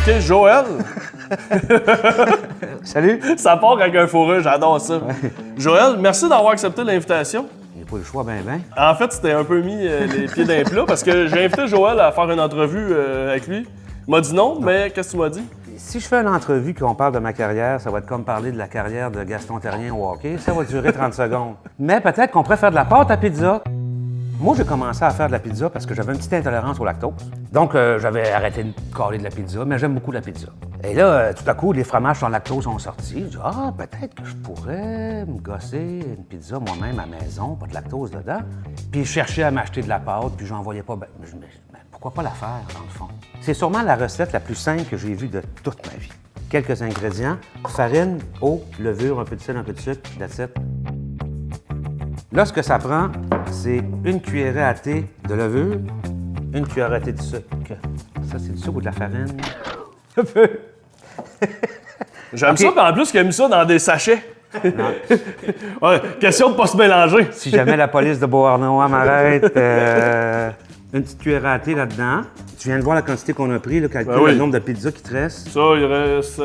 OK, Joël. Salut! Ça part avec un fourreux, j'adore ça. Joël, merci d'avoir accepté l'invitation. Il n'y a pas le choix, ben. En fait, c'était un peu mis les pieds dans les plats parce que j'ai invité Joël à faire une entrevue avec lui. Il m'a dit non, mais qu'est-ce que tu m'as dit? Si je fais une entrevue qu'on parle de ma carrière, ça va être comme parler de la carrière de Gaston Terrien au hockey. Ça va durer 30 secondes. Mais peut-être qu'on pourrait faire de la pâte à pizza. Moi, j'ai commencé à faire de la pizza parce que j'avais une petite intolérance au lactose. Donc, j'avais arrêté de caler de la pizza, mais j'aime beaucoup la pizza. Et là, tout à coup, les fromages sans lactose sont sortis. J'ai dit, peut-être que je pourrais me gosser une pizza moi-même à la maison, pas de lactose dedans. Puis, je cherchais à m'acheter de la pâte, puis j'en voyais pas. Pourquoi pas la faire, dans le fond? C'est sûrement la recette la plus simple que j'ai vue de toute ma vie. Quelques ingrédients, farine, eau, levure, un peu de sel, un peu de sucre, that's it. Là, ce que ça prend, c'est une cuillerée à thé de levure, une cuillerée à thé de sucre. Ça, c'est du sucre ou de la farine? Un peu. J'aime ça, puis en plus, il a mis ça dans des sachets. Ouais, question de pas se mélanger. Si jamais la police de Beauharnois m'arrête, une petite cuillerée à thé là-dedans. Tu viens de voir la quantité qu'on a pris, là, calcule le nombre de pizzas qui te restent. Ça, il reste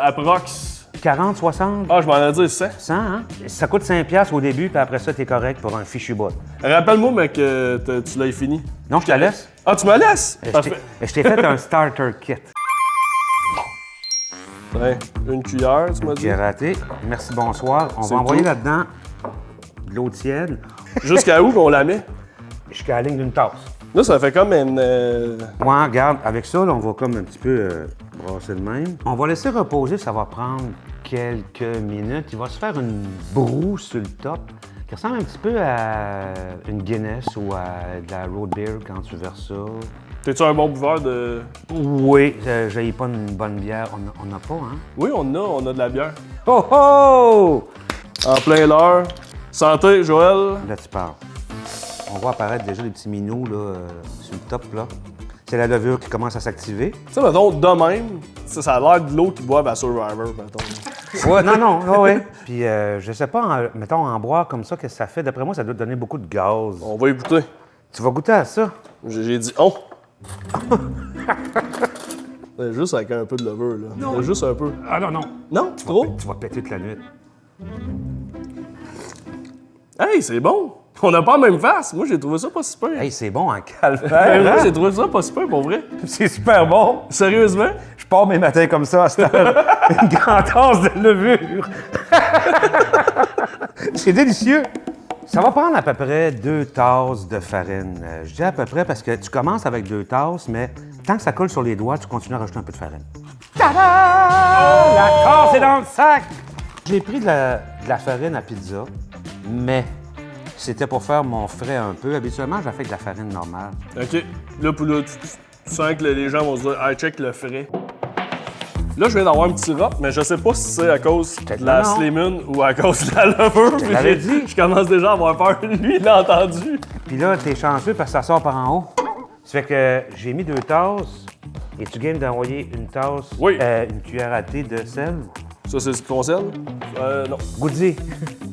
approx. 40, 60? Ah, je m'en ai dit 100. 100, hein? Ça coûte 5$ au début, puis après ça, t'es correct pour un fichu bout. Rappelle-moi, mec, que tu l'as fini. Non, je te laisse. Ah, tu me laisses? Parfait. Je t'ai fait un starter kit. Ouais, une cuillère, tu m'as dit. J'ai raté. Merci, bonsoir. On va envoyer là-dedans de l'eau tiède. Jusqu'à où qu'on la met? Jusqu'à la ligne d'une tasse. Là, ça fait comme une... Ouais, regarde, avec ça, là, on va comme un petit peu brasser de même. On va laisser reposer, ça va prendre quelques minutes. Il va se faire une broue sur le top qui ressemble un petit peu à une Guinness ou à de la road beer quand tu verses ça. T'es-tu un bon buveur de... Oui, j'ai pas une bonne bière. On n'a pas, hein? Oui, on a de la bière. Oh oh! En plein l'heure. Santé, Joël. Là, tu parles. On voit apparaître déjà des petits minous là, sur le top, là. C'est la levure qui commence à s'activer. Tu sais, mettons, de même, ça a l'air de l'eau qu'ils boivent à Survivor, mettons. Ouais, non, ouais. Puis, je sais pas, mettons, en boire comme ça, qu'est-ce que ça fait? D'après moi, ça doit te donner beaucoup de gaz. On va y goûter. Tu vas goûter à ça? J'ai dit on. C'est juste avec un peu de levure, là. Non. C'est juste un peu. Ah non. Non, trop? Tu vas péter toute la nuit. Hey, c'est bon! On n'a pas la même face. Moi, j'ai trouvé ça pas super. Hey, c'est bon en calvaire, Moi, hein? j'ai trouvé ça pas super, pour vrai. C'est super bon. Sérieusement? Je pars mes matins comme ça à cette heure. Une grande tasse de levure. C'est délicieux. Ça va prendre à peu près 2 tasses de farine. Je dis à peu près parce que tu commences avec 2 tasses, mais tant que ça colle sur les doigts, tu continues à rajouter un peu de farine. Tada! Oh! La tasse est dans le sac! J'ai pris de la farine à pizza, mais c'était pour faire mon frais un peu. Habituellement, j'ai fait avec de la farine normale. OK. Là, pour là, tu sens que les gens vont se dire « Hey, check le frais ». Là, je viens d'avoir un petit rop, mais je sais pas si c'est à cause de la Slimming ou à cause de la levure. Je l'avais dit. Je commence déjà à avoir peur. Lui, il l'a entendu. Puis là, t'es chanceux parce que ça sort par en haut. Ça fait que j'ai mis 2 tasses. Et tu gagnes d'envoyer une tasse, Oui. Une cuillère à thé de sel. Ça, c'est ton sel? Non. Goûte-y.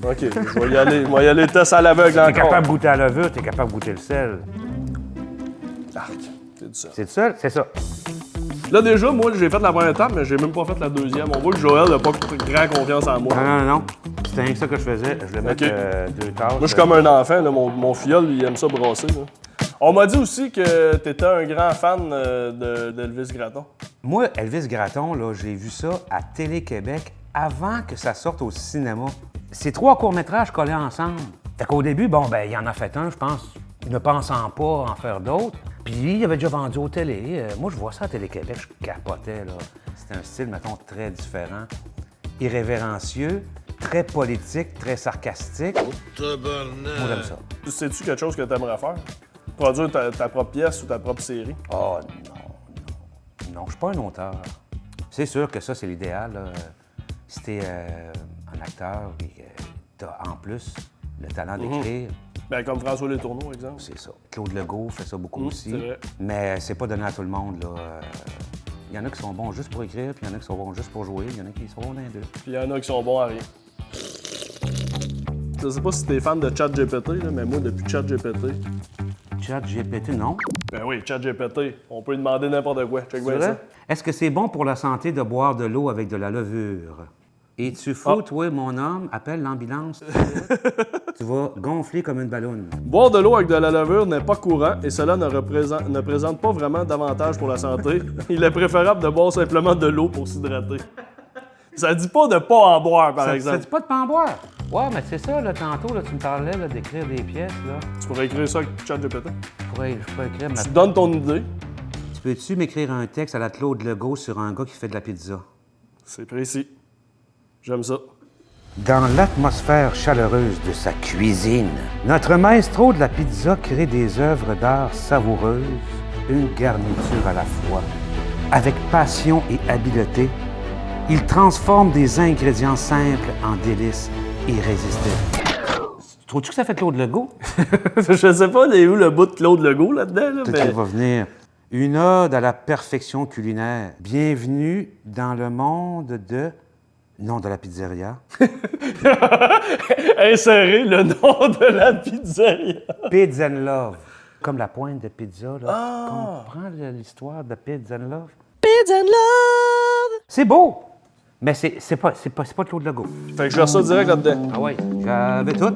OK, je vais y aller. Je vais y aller test à l'aveugle T'es encore. capable de goûter à la levure, t'es capable de goûter le sel. Arc, c'est du sel. C'est du sel? C'est ça. Là, déjà, moi, j'ai fait la première étape, mais j'ai même pas fait la deuxième. On voit que Joël n'a pas grand confiance en moi. Non. C'était rien que ça que je faisais. Je voulais mettre 2 tasses. Moi, je suis comme un enfant. Là. Mon filleul, il aime ça brasser. Là. On m'a dit aussi que tu étais un grand fan d'Elvis Gratton. Moi, Elvis Gratton, là, j'ai vu ça à Télé-Québec avant que ça sorte au cinéma. C'est 3 courts-métrages collés ensemble. Fait qu'au début, il en a fait un, je pense, ne pensant pas en faire d'autres. Puis il avait déjà vendu aux télé. Moi, je vois ça à Télé-Québec, je capotais, là. C'était un style, mettons, très différent. Irrévérencieux, très politique, très sarcastique. Moi, j'aime ça. Sais-tu quelque chose que tu aimerais faire? Produire ta propre pièce ou ta propre série? Oh non, je suis pas un auteur. C'est sûr que ça, c'est l'idéal, là. Si t'es un acteur et que t'as en plus le talent d'écrire. Ben, comme François Letourneau, exemple. C'est ça. Claude Legault fait ça beaucoup aussi. C'est vrai. Mais c'est pas donné à tout le monde, là. Il y en a qui sont bons juste pour écrire, puis il y en a qui sont bons juste pour jouer, il y en a qui sont bons dans les deux. Puis il y en a qui sont bons à rien. Je sais pas si t'es fan de ChatGPT, là, mais moi, depuis ChatGPT. ChatGPT, non. Ben oui, ChatGPT, on peut lui demander n'importe quoi. Check bien ça. Est-ce que c'est bon pour la santé de boire de l'eau avec de la levure? Es-tu fou, toi, mon homme? Appelle l'ambulance. Tu vas gonfler comme une ballonne. Boire de l'eau avec de la levure n'est pas courant et cela ne présente pas vraiment d'avantages pour la santé. Il est préférable de boire simplement de l'eau pour s'hydrater. Ça dit pas de pas en boire, par exemple. Ça dit pas de pas en boire. Ouais, mais c'est ça, là, tantôt, là, tu me parlais là, d'écrire des pièces, là. Tu pourrais écrire ça avec ChatGPT. Je pourrais écrire ma... Tu donnes ton idée. Tu peux-tu m'écrire un texte à la Claude Legault sur un gars qui fait de la pizza? C'est précis. J'aime ça. Dans l'atmosphère chaleureuse de sa cuisine, notre maestro de la pizza crée des œuvres d'art savoureuses, une garniture à la fois. Avec passion et habileté, il transforme des ingrédients simples en délices irrésistibles. Trouves-tu que ça fait Claude Legault? Je sais pas, il est où le bout de Claude Legault là-dedans, là, Peut-être qu'il va venir. Une ode à la perfection culinaire. Bienvenue dans le monde de... nom de la pizzeria. Insérer le nom de la pizzeria. Pizza and Love. Comme la pointe de pizza, là. Tu comprends l'histoire de Pizza and Love? Pizza and Love! C'est beau! Mais c'est pas Claude Legault. Fait que je ressors direct là-dedans. Ah oui, j'avais tout.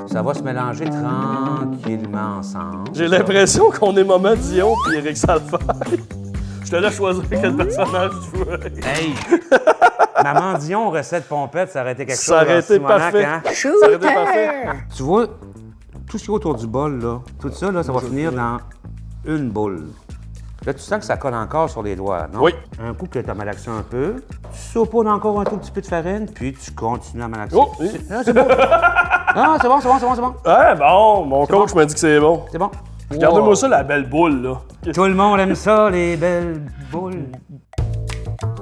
Ça va se mélanger tranquillement ensemble. J'ai l'impression qu'on est Maman Dion puis Éric Salvaire. Je te laisse choisir quel personnage tu veux. Hey! Maman Dion, recette pompette, ça aurait été quelque chose. Ça aurait été Simonac, parfait. hein? Ça aurait été parfait. Tu vois, tout ce qui est autour du bol, là, tout ça, là, ça va finir dans une boule. Là, tu sens que ça colle encore sur les doigts, non? Oui. Un coup que tu as malaxé un peu, tu saupoudres encore un tout petit peu de farine, puis tu continues à malaxer. Oh, oui. C'est bon. Non, c'est bon. Ah bon, mon coach m'a dit que c'est bon. C'est bon. Regardez-moi Wow. ça, la belle boule, là. Tout le monde aime ça, les belles boules.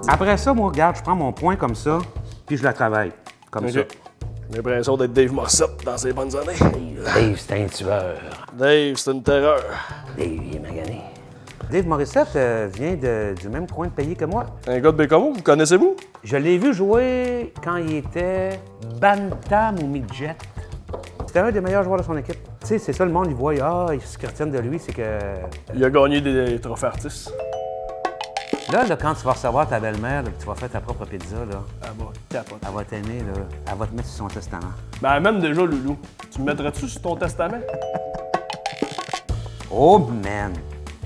Après ça, moi, regarde, je prends mon poing comme ça, puis je la travaille. Comme OK. ça. J'ai l'impression d'être Dave Morissette dans ses bonnes années. Dave, c'est un tueur. Dave, c'est une terreur. Dave, il est magané. Dave Morissette vient du même coin de pays que moi. Un gars de Bécamo, vous connaissez-vous? Je l'ai vu jouer quand il était bantam ou midget. C'était un des meilleurs joueurs de son équipe. Tu sais, c'est ça, le monde, il voit, ce qu'ils retiennent de lui, c'est que... Il a gagné des trophées artistes. Là, quand tu vas recevoir ta belle-mère, là, que tu vas faire ta propre pizza, là, Ah bah, capote. elle va t'aimer, là. Elle va te mettre sur son testament. Ben, même déjà, Loulou. Tu me mettrais-tu sur ton testament? Oh, man!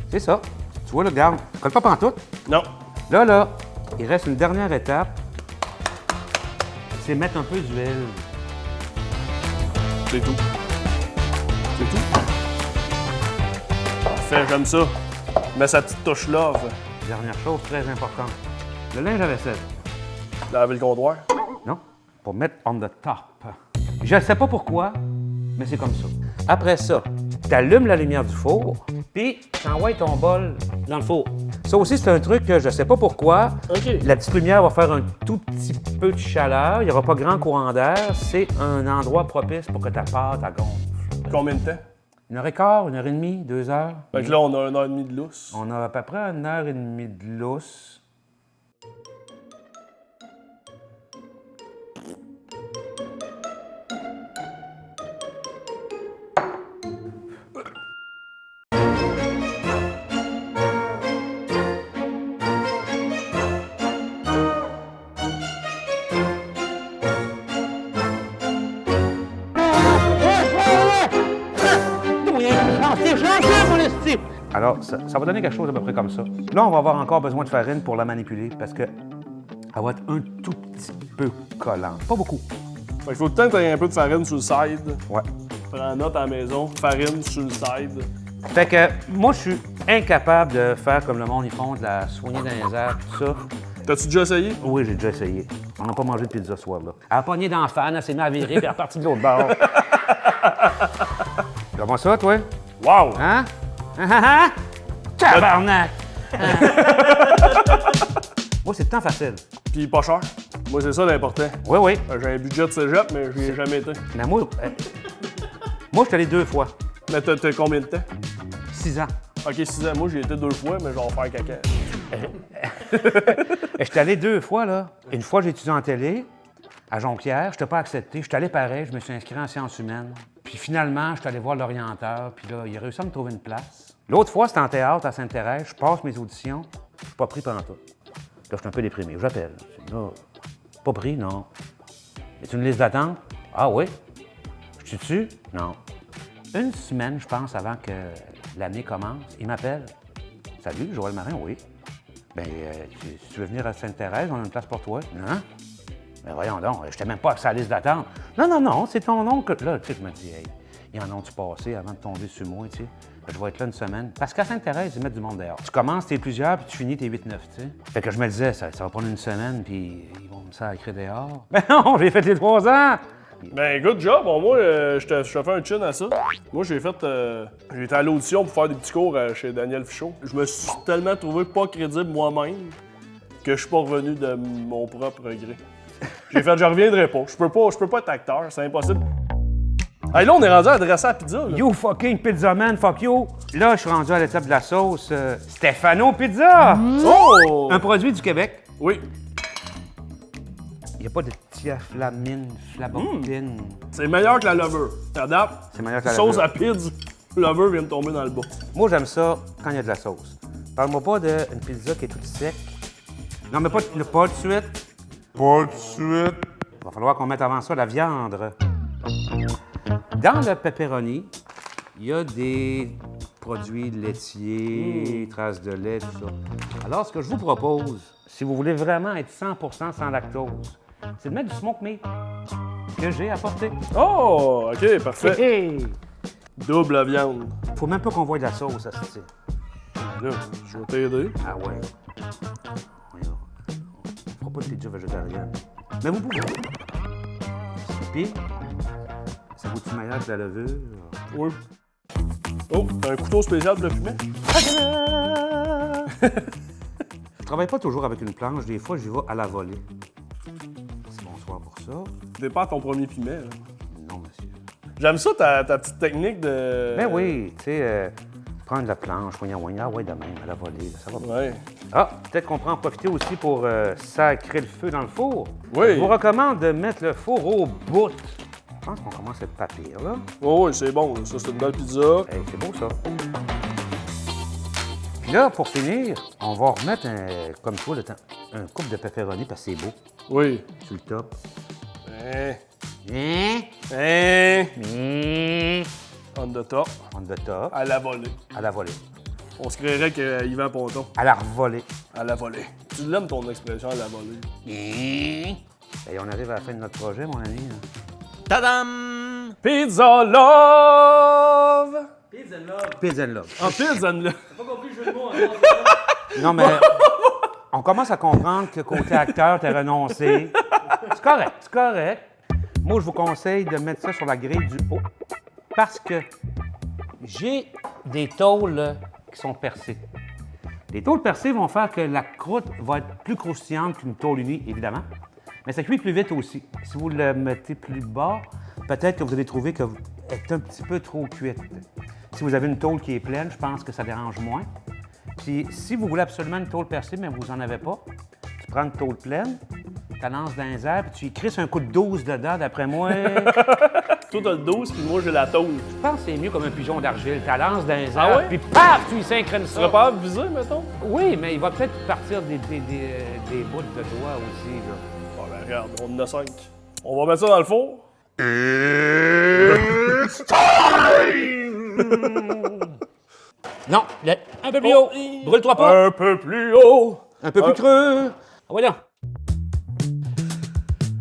C'est ça. Tu vois, là, regarde, colle pas pantoute. Non. Là, il reste une dernière étape. C'est mettre un peu d'huile. C'est tout. C'est tout. Parfait, j'aime ça. Mets sa petite touche love. Dernière chose très importante. Le linge à vaisselle. Laver le comptoir. Non, pour mettre on the top. Je ne sais pas pourquoi, mais c'est comme ça. Après ça, tu allumes la lumière du four, puis tu envoies ton bol dans le four. Ça aussi, c'est un truc que je ne sais pas pourquoi. OK. La petite lumière va faire un tout petit peu de chaleur. Il n'y aura pas grand courant d'air. C'est un endroit propice pour que ta pâte elle gonfle. Combien de temps? 1h15, 1h30, 2 heures. Fait que là, on a 1h30 de lousse. On a à peu près 1h30 de lousse. Alors, ça va donner quelque chose à peu près comme ça. Là, on va avoir encore besoin de farine pour la manipuler parce que elle va être un tout petit peu collante. Pas beaucoup. Fait qu'il faut le temps que tu aies un peu de farine sur le side. Ouais. Prends note à la maison. Farine sur le side. Fait que moi, je suis incapable de faire comme le monde, ils font, de la soigner dans les airs, tout ça. T'as-tu déjà essayé? Oui, j'ai déjà essayé. On n'a pas mangé de pizza ce soir-là. Elle a pogné dans la fan, elle s'est mise à virer, puis elle est repartie de l'autre bord. Comment ça, toi? Wow! Hein? Tabarnak! Moi, c'est le temps facile. Puis pas cher. Moi, c'est ça l'important. Oui, oui. J'ai un budget de cégep, mais j'y ai jamais été. Mais moi, moi, je suis allé 2 fois. Mais t'as combien de temps? 6 ans. OK, 6 ans. Moi, j'y ai été 2 fois, mais je vais en faire caca. Je suis allé 2 fois, là. Une fois, j'ai étudié en télé, à Jonquière. Je n'étais pas accepté. Je suis allé pareil, je me suis inscrit en sciences humaines. Puis finalement, je suis allé voir l'orienteur, puis là, il a réussi à me trouver une place. L'autre fois, c'était en théâtre à Sainte-Thérèse. Je passe mes auditions, je suis pas pris pendant tout. Là, je suis un peu déprimé. J'appelle. Là, pas pris, non. Y a une liste d'attente? Ah oui. Je suis dessus? Non. Une semaine, je pense, avant que l'année commence, il m'appelle. Salut, Joël Marin, oui. Bien, si tu veux venir à Sainte-Thérèse, on a une place pour toi. Non? Mais voyons donc, je n'étais même pas sur la liste d'attente. Non, c'est ton oncle. Là, tu sais, je me dis, hey, ils en ont-tu passé avant de tomber sur moi, tu sais? Je vais être là une semaine. Parce qu'à Sainte-Thérèse, ils mettent du monde dehors. Tu commences, t'es plusieurs, puis tu finis, t'es 8-9, tu sais. Fait que je me disais, ça va prendre une semaine, puis ils vont me sacrer dehors. Ben non, j'ai fait les 3 ans! Ben, good job. Bon, moi, je te fais un chin à ça. Moi, j'ai été à l'audition pour faire des petits cours chez Daniel Fichot. Je me suis tellement trouvé pas crédible moi-même que je suis pas revenu de mon propre gré. J'ai fait, je reviendrai pas. Je peux pas être acteur, c'est impossible. Hey, là, on est rendu à adresser à la pizza. Là. You fucking pizza man, fuck you! Là, je suis rendu à l'étape de la sauce Stefano Pizza! Oh! Un produit du Québec. Oui. Il n'y a pas de thiaflamine, flaboctine. C'est meilleur que la Lover. T'adaptes. C'est meilleur que la Sauce Lover. à pizza. Lover vient de tomber dans le bas. Moi, j'aime ça quand il y a de la sauce. Parle-moi pas d'une pizza qui est toute sec. Non, mais pas de suite. Pas de suite. Il va falloir qu'on mette avant ça la viande. Dans le pepperoni, il y a des produits laitiers, traces de lait, tout ça. Alors, ce que je vous propose, si vous voulez vraiment être 100% sans lactose, c'est de mettre du smoke meat que j'ai apporté. Oh, OK, parfait. Hey! Double viande. Faut même pas qu'on voie de la sauce, ça, c'est. Là, je vais t'aider. Ah ouais. Voyons. On fera pas de pizza végétarienne. Mais vous pouvez. Puis, ça goûte meilleur que la levure. Oui. Oh, t'as un couteau spécial pour le fumet? Je travaille pas toujours avec une planche, des fois j'y vais à la volée. Merci, bonsoir pour ça. T'es pas à ton premier piment, là. Non, monsieur. J'aime ça, ta petite technique de... Ben oui, tu sais, prendre la planche, ouais, de même, à la volée, là, ça va bien. Ouais. Ah, peut-être qu'on peut en profiter aussi pour sacrer le feu dans le four. Oui. Je vous recommande de mettre le four au bout. Je pense qu'on commence à être pas pire, là. Oh, oui, c'est bon. Ça, c'est une belle pizza. Hey, c'est beau, ça. Puis là, pour finir, on va remettre, comme toi, un couple de pepperoni parce que c'est beau, Oui. sur le top. Hein? Hein? Hein? On the top. On the top, À la volée. à la volée. On se créerait que Yvan Ponton. À la revolée. À la volée. Tu l'aimes, ton expression, à la volée? Et on arrive à la fin de notre projet, mon ami. Là. Tadam! Pizza Love! Pizza and love. Ah, Pizza Love. Non, mais on commence à comprendre que côté acteur, t'as renoncé. C'est correct, c'est correct. Moi, je vous conseille de mettre ça sur la grille du haut parce que j'ai des tôles qui sont percées. Les tôles percées vont faire que la croûte va être plus croustillante qu'une tôle unie, évidemment. Mais ça cuit plus vite aussi. Si vous le mettez plus bas, peut-être que vous allez trouver que vous êtes un petit peu trop cuite. Si vous avez une tôle qui est pleine, je pense que ça dérange moins. Puis si vous voulez absolument une tôle percée, mais vous n'en avez pas, tu prends une tôle pleine, tu la lances dans les airs, puis tu y crisses un coup de 12 dedans, d'après moi. Toi, t'as le 12, puis moi, j'ai la tôle. Je pense que c'est mieux comme un pigeon d'argile. Tu la lances dans les airs, Ah ouais? puis paf, tu y synchrones Tu ça. serais pas de viser, mettons? Oui, mais il va peut-être partir des bouts de doigts aussi, là. Bon, ben, regarde, on en a 5. On va mettre ça dans le four. Non, un peu plus haut. Brûle-toi pas. Un peu plus haut. Un peu plus creux. Ah, voilà.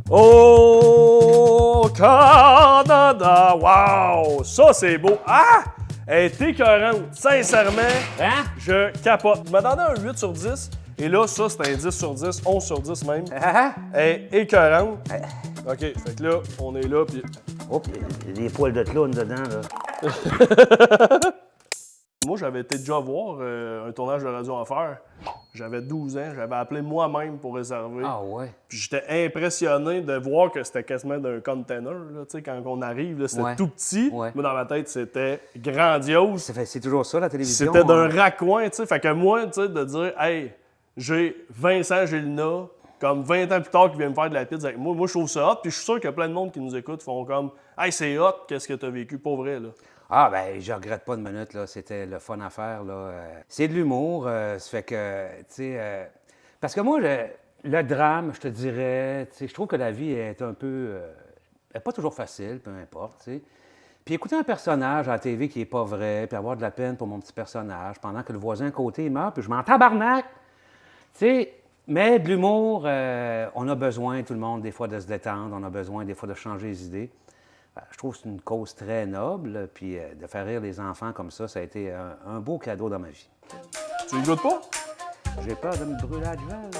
Au Canada! Wow! Ça, c'est beau. Ah! Elle est écœurante. Sincèrement, Hein? je capote. Je m'attendais à un 8 sur 10. Et là, ça, c'est un 10 sur 10, 11 sur 10 même. Ah, Elle est écœurante. OK, fait que là, on est là, puis... oh, il y a des poils de clown dedans, là. Moi, j'avais été déjà voir un tournage de Radio Enfer. J'avais 12 ans, j'avais appelé moi-même pour réserver. Ah ouais. Puis j'étais impressionné de voir que c'était quasiment d'un container. Là, quand on arrive, là, c'était Ouais. tout petit. Ouais. Moi, dans ma tête, c'était grandiose. C'est toujours ça, la télévision. C'était d'un hein? raccoin. Fait que moi, de dire, hey, j'ai Vincent Gélina, comme 20 ans plus tard qu'ils viennent me faire de la pizza avec moi. Moi, je trouve ça hot. Puis je suis sûr qu'il y a plein de monde qui nous écoute font comme « Hey, c'est hot, qu'est-ce que t'as vécu? » Pour vrai, là. Ah, ben, je regrette pas une minute, là. C'était le fun à faire, là. C'est de l'humour, ça fait que, tu sais... parce que moi, le drame, je te dirais, tu sais, je trouve que la vie est un peu... elle est pas toujours facile, peu importe, tu sais. Puis écouter un personnage à la TV qui est pas vrai, puis avoir de la peine pour mon petit personnage, pendant que le voisin à côté meurt, puis je m'en tabarnak! Tu sais, mais de l'humour, on a besoin, tout le monde, des fois, de se détendre, on a besoin, des fois, de changer les idées. Je trouve que c'est une cause très noble, puis de faire rire les enfants comme ça a été un beau cadeau dans ma vie. Tu y goûtes pas? J'ai peur de me brûler la duel.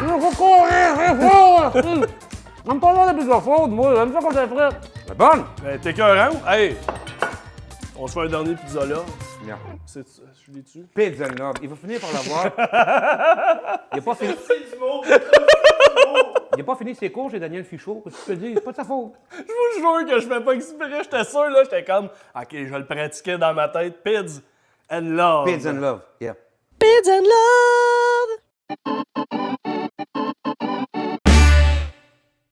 Il faut courir, c'est fort! J'aime pas là la pizza fraude, moi, j'aime ça quand c'est frais. C'est bonne! T'es écœurant? Hey! On se fait un dernier pizza là. Bien. Je l'ai dessus. Pizza and Love, il va finir par l'avoir. Il n'a pas fini. Il n'a pas fini ses cours chez Daniel Fichot. Qu'est-ce que tu peux dire? C'est pas de sa faute. Je vous jure que je fais pas exprès, j'étais sûr, là, j'étais comme, OK, je le pratiquais dans ma tête, Pids and Love. Pizza and Love, yeah. Pids and Love!